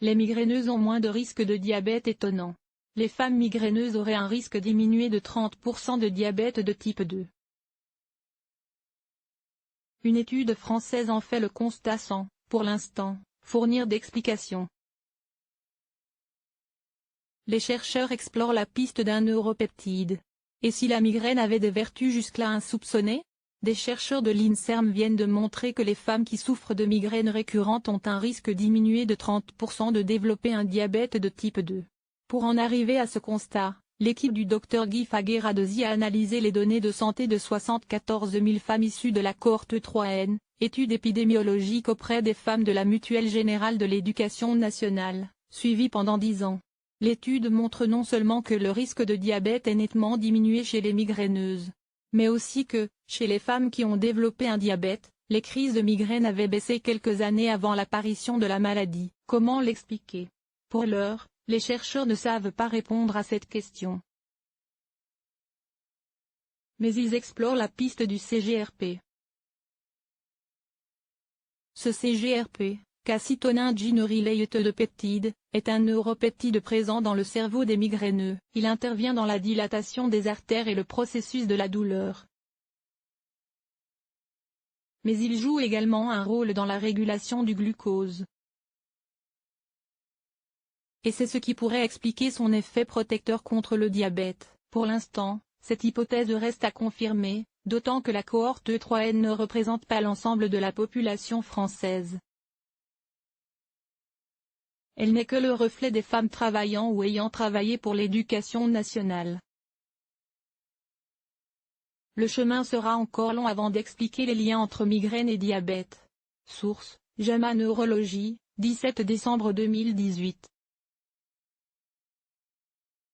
Les migraineuses ont moins de risques de diabète étonnant. Les femmes migraineuses auraient un risque diminué de 30% de diabète de type 2. Une étude française en fait le constat sans, pour l'instant, fournir d'explications. Les chercheurs explorent la piste d'un neuropeptide. Et si la migraine avait des vertus jusque-là insoupçonnées? Des chercheurs de l'INSERM viennent de montrer que les femmes qui souffrent de migraines récurrentes ont un risque diminué de 30% de développer un diabète de type 2. Pour en arriver à ce constat, l'équipe du Dr Guy Fagué-Radesi a analysé les données de santé de 74 000 femmes issues de la cohorte 3N, étude épidémiologique auprès des femmes de la Mutuelle Générale de l'Éducation nationale, suivie pendant 10 ans. L'étude montre non seulement que le risque de diabète est nettement diminué chez les migraineuses, mais aussi que, chez les femmes qui ont développé un diabète, les crises de migraine avaient baissé quelques années avant l'apparition de la maladie. Comment l'expliquer? Pour l'heure, les chercheurs ne savent pas répondre à cette question. Mais ils explorent la piste du CGRP. Ce CGRP, calcitonin gene related peptide, est un neuropeptide présent dans le cerveau des migraineux. Il intervient dans la dilatation des artères et le processus de la douleur. Mais il joue également un rôle dans la régulation du glucose. Et c'est ce qui pourrait expliquer son effet protecteur contre le diabète. Pour l'instant, cette hypothèse reste à confirmer, d'autant que la cohorte 3N ne représente pas l'ensemble de la population française. Elle n'est que le reflet des femmes travaillant ou ayant travaillé pour l'éducation nationale. Le chemin sera encore long avant d'expliquer les liens entre migraine et diabète. Source: JAMA Neurologie, 17 décembre 2018.